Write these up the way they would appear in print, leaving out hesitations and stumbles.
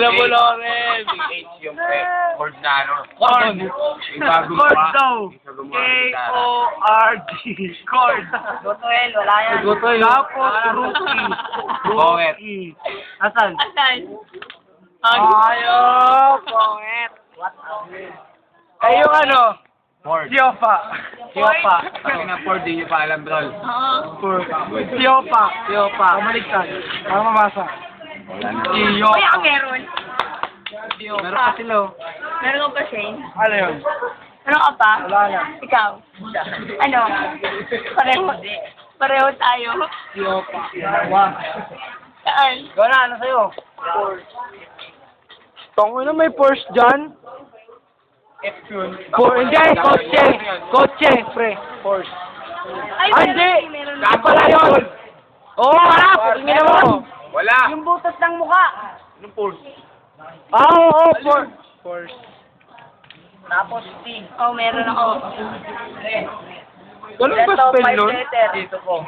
Alam mo, Loren. H yung Ford na ano. Cord. Ibagong Cord pa. daw. K-O-R-D. Cord. Gotoel, wala yan. Gotoy. Tapos, rookie. Poet. Rookie. Asan? Asan? Ayo, poet. Ay, yung ano? Ford. Siopa. Siopa. Kasi na Ford, di nyo pa alam, tol. Oo. Siopa. Siopa. Pamaligtad. Para mamasa. Wala na. Siopa. Uy, ako meron. Meron pa sila. Meron ka ba, Shane? Ano yun? Meron ka pa? Wala na. Ikaw? Ano? Pareho. Pareho tayo. Siopa. Dalawa. Saan? Wala, ano sa'yo? Tongo na may Porsche dyan. Hindi, kotse. Kotse, pre. Porsche. Ay, Ah, hindi. meron. Saan pala yun? Oo, harap. Tingnan mo. Wala. Yung butas ng mukha. Anong Ford? Ah, oo, Porsche. Tapos T. Oh, meron ako. Ganun ba spell nun? Dito po.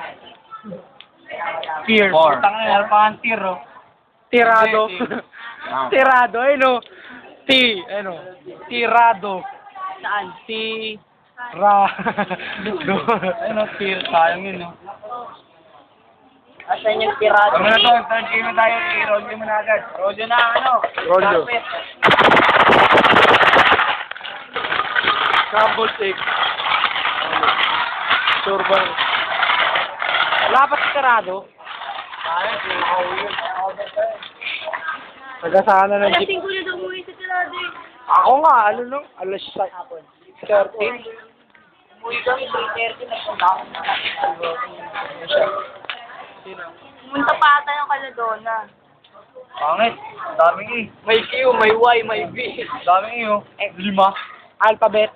Tier. Four. Tangina, meron pa ang tier, oh. Tirado. Ah. Tirado, ayun, oh. T, ano? Tirado. Saan? Ano, tir, sayang yun, no? Asan yung tirado? Tama na to, third game na tayo. I-roll mo na agad. Roll na, ano? Rolyo. Carpet. Crumble cake. Turban. Wala pa si Tirado? Nagasana ng jeep. Alasing ko na daw umuwi sa tirado eh. Ako nga, ano no? Alas 13. Umuwi kami 3:30 nagpunta ako na. Pumunta pa ata yung Caladona. Pangit. Daming E. May Q, may Y, may B. Daming E, oh. 5. Alphabet.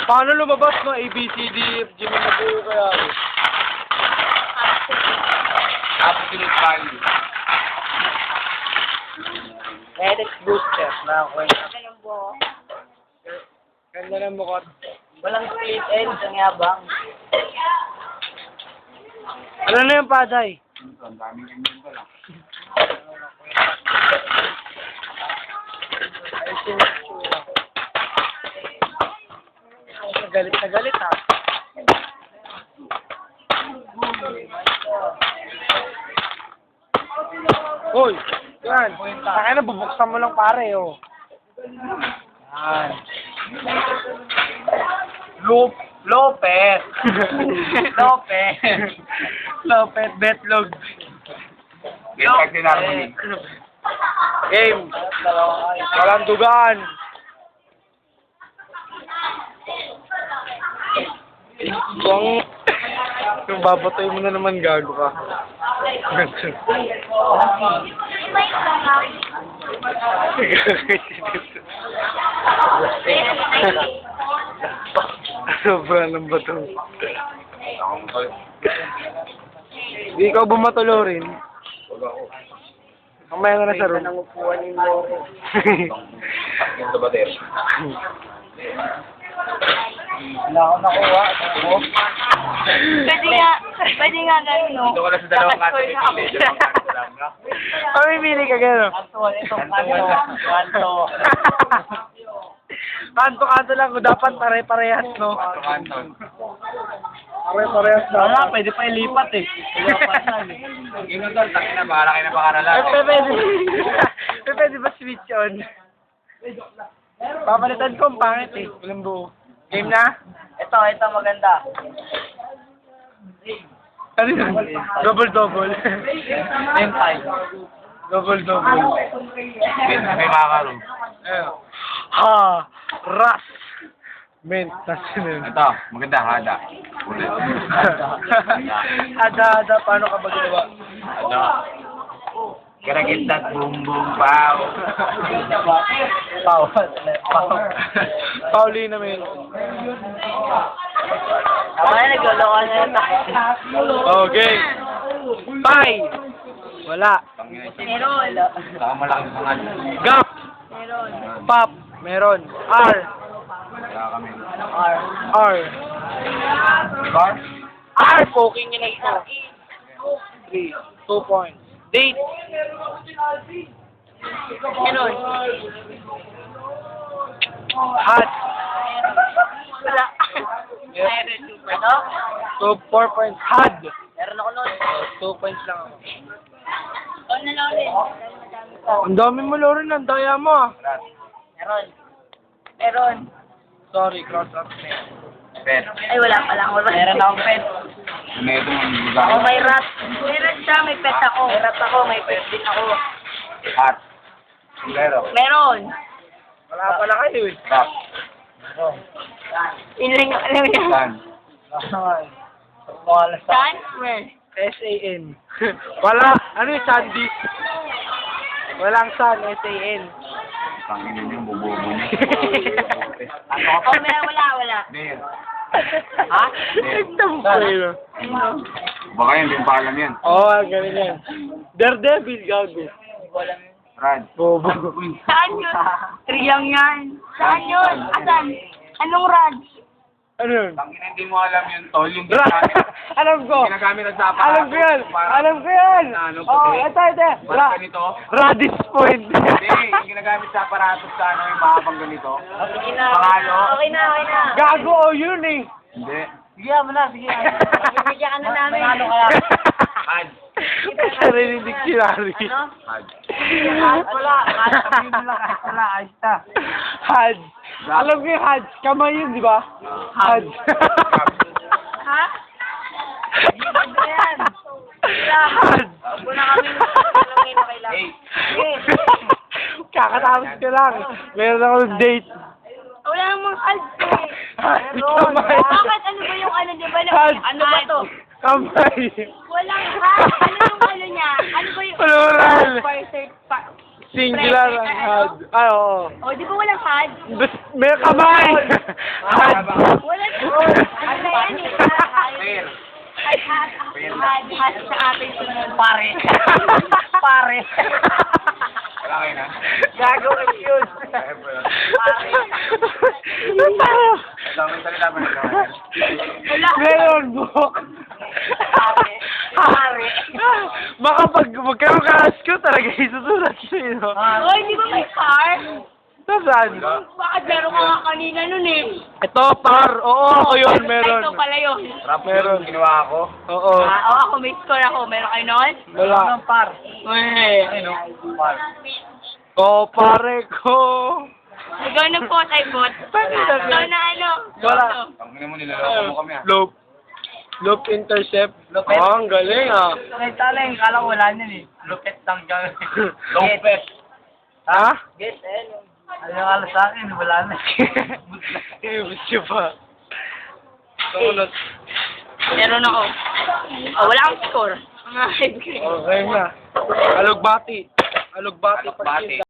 Paano lumabas no? A, B, C, D, F, G, mga buo kaya. Absolute value. Edit booster. Nakakwenta. Ano yung buho? Ganda ng mukha. Walang split ends, ang yabang. Ano na yung paday? Ang daming ganyan pa lang. Galit na galit ha. Hoy! Yan! Kaya na bubuksan mo lang pare oh. Yan. Lopet! Lopet! Lopet, betlog. Game kasi narinig. Game! Walang dugaan! Yung babatoy mo na naman gago ka. Sobra ng bato. Ako mo tol. Hindi ikaw bumatulo rin. Huwag ako. Mamaya na sa room. Nangupuan yung lore. Yung tabater. Wala ako nakuha. Pwede nga ganun, no? Dito ko lang sa dalawang kaso. Nakaskoy na ako. Pamimili ka gano'n. Kanto. Kanto-kanto lang ko. Dapat pare-parehas, no? Kanton. Pare-parehas na. Wala, pwede pa ilipat eh. Yung tol, takin na, bahala kayo na pakarala. Pwede ba switch on? Papalitan ko ang pangit eh. Walang buo. Game na? Ito maganda. Ano yun? Double-double. Mentay. Double-double. May makakaroon. Ha! Ras! Mint. Nasaan yun? Ito, maganda, hada. Ulit. Hada-hada. Paano ka ba ginawa? Hada. Gotta get that boom boom pow. Pauli na may. Ako na nagloloko na yun. Okay. Bye! Wala. Meron. Saka malaking pangal. Gap! Meron. Pop! Meron. R! Saka kami. R. R! Bar? R! Poking ina ito. 3. 2 points. Date! Meron. Hot. Wala. Yes. Meron. Ano? 4 points. Had. Meron ako nun. 2 points lang ako. On na lang ulit. Ang dami mo, Lauren. Ang daya mo, ah. Meron. Meron. Sorry, cross out na. Pet. Ay, wala pala ako. Meron akong pet. Meron ang Ako may rat. May rat siya, may pet ako. May rat ako, may pet din ako. Hot. Sombrero. Meron. Wala pala kayo, eh. Rap. Yun lang yung alam niya. Tan. Wala sa Saan? Where? S-A-N. Wala. Ano yung Sandy? Walang San. S-A-N. Panginin yung bubobo niya. Oh, wala. Bear. Ha? Nagtampay. Baka yun, yung palam yan. Oo, ganun yan. Daredevil, gago. Rad. Bobo. Saan yun? Triyang yan. Saan yun? Asan? Anong rad? Ano yun? Panginin, hindi mo alam yun, tol. Yung Alam ko. ginagamit ng sapa. Alam ko yan. Alam ko yan. Ano, Oo, puti? ito. Parang ganito. Radish point. Hindi, yung ginagamit sa aparatos sa ano, yung mahabang ganito. Okay na. Pangalo. Okay na. Gago, yun eh. Hindi. Sige, mo na. Sige. Bibigyan ka na namin. Had. Sarili dictionary. Ano? Had. Wala. Wala. Ayos na. Had. Alam ko yung had. Kamay yun, di ba? Had. Ha? Hindi ba yan? Had. Huwag na kami alam na kailangan. Hey. Kakatapos ko lang. Meron akong date. Wala namang ads eh. Kamay. Bakit? Ano ba yung ano, di ba? Had. Ano ba to? Kamay. Walang had. Ano yung ano niya? Ano ba yung... Plural. Pa. Singular ang had. Ay, oo. O, di ba walang had? May kamay. Had. Wala doon. Ano yan eh? Bear. Had sa atin sunod. Pare. Pare. Wala kayo na. Gago ka yun. Kaya po yun. Pare. Ang daming salita pa nito. Wala. Meron book. Pare. Pare. Makapag magkaroon ka ask ko talaga isusulat sa'yo. Oy, di ba may car? Nasaan? Bakit meron ka nga kanina nun eh? Ito, par. Oo, ako yun, meron. Ito pala yun. Rap Meron. yun, ginawa ko. Oo. Ako may score ako. Meron kayo nun? Wala. Par. Uy. Ano? Par. Oh, pare ko. Ikaw na po, Taibot. Ikaw na ano? Wala. Panginin mo, nilaloko mo kami ah. Loop intercept. Oh, ang galing ah. May taleng. Kala ko wala niyan eh. Lupet lang dyan. Lopez. Ha? Guess, eh. Ano yung alas sa akin? Wala na. Gusto pa. Tulot. Meron ako. Oh, wala akong score. Mga Okay na. Alugbati. Alugbati. Alugbati.